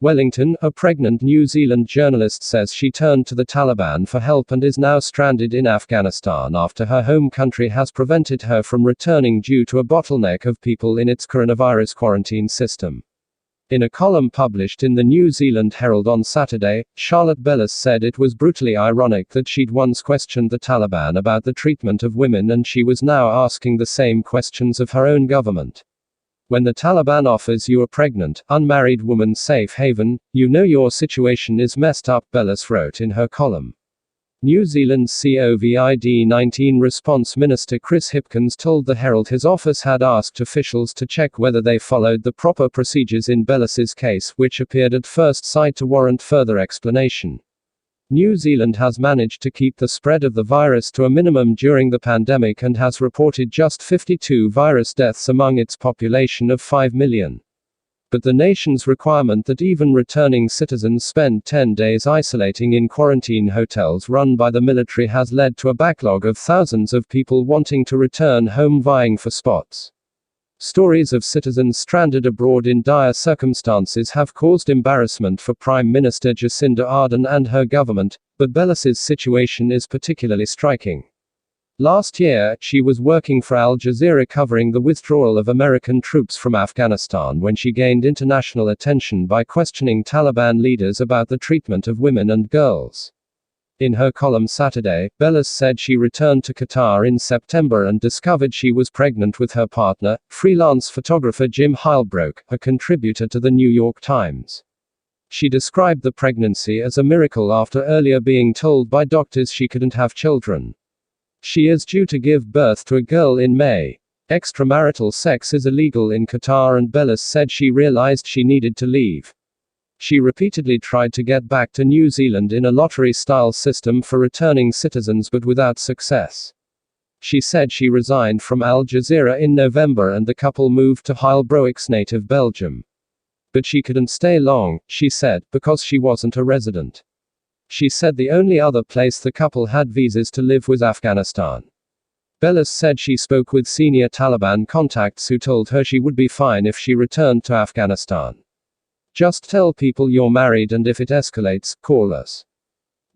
Wellington, a pregnant New Zealand journalist, says she turned to the Taliban for help and is now stranded in Afghanistan after her home country has prevented her from returning due to a bottleneck of people in its coronavirus quarantine system. In a column published in the New Zealand Herald on Saturday, Charlotte Bellis said it was brutally ironic that she'd once questioned the Taliban about the treatment of women and she was now asking the same questions of her own government. When the Taliban offers you a pregnant, unmarried woman safe haven, you know your situation is messed up, Bellis wrote in her column. New Zealand's COVID-19 response minister Chris Hipkins told the Herald his office had asked officials to check whether they followed the proper procedures in Bellis's case, which appeared at first sight to warrant further explanation. New Zealand has managed to keep the spread of the virus to a minimum during the pandemic and has reported just 52 virus deaths among its population of 5 million. But the nation's requirement that even returning citizens spend 10 days isolating in quarantine hotels run by the military has led to a backlog of thousands of people wanting to return home vying for spots. Stories of citizens stranded abroad in dire circumstances have caused embarrassment for Prime Minister Jacinda Ardern and her government, but Bellis's situation is particularly striking. Last year, she was working for Al Jazeera covering the withdrawal of American troops from Afghanistan when she gained international attention by questioning Taliban leaders about the treatment of women and girls. In her column Saturday, Bellis said she returned to Qatar in September and discovered she was pregnant with her partner, freelance photographer Jim Heilbrook, a contributor to the New York Times. She described the pregnancy as a miracle after earlier being told by doctors she couldn't have children. She is due to give birth to a girl in May. Extramarital sex is illegal in Qatar and Bellis said she realized she needed to leave. She repeatedly tried to get back to New Zealand in a lottery-style system for returning citizens but without success. She said she resigned from Al Jazeera in November and the couple moved to Heilbrook's native Belgium. But she couldn't stay long, she said, because she wasn't a resident. She said the only other place the couple had visas to live was Afghanistan. Bellis said she spoke with senior Taliban contacts who told her she would be fine if she returned to Afghanistan. Just tell people you're married and if it escalates, call us.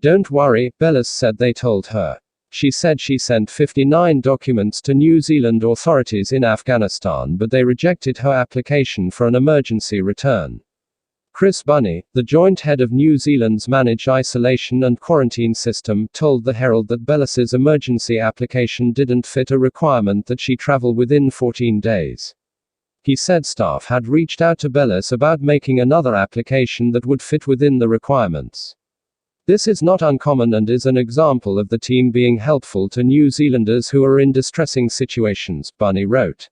Don't worry, Bellis said they told her. She said she sent 59 documents to New Zealand authorities in Afghanistan but they rejected her application for an emergency return. Chris Bunny, the joint head of New Zealand's managed isolation and quarantine system, told the Herald that Bellis's emergency application didn't fit a requirement that she travel within 14 days. He said staff had reached out to Bellis about making another application that would fit within the requirements. This is not uncommon and is an example of the team being helpful to New Zealanders who are in distressing situations, Bunny wrote.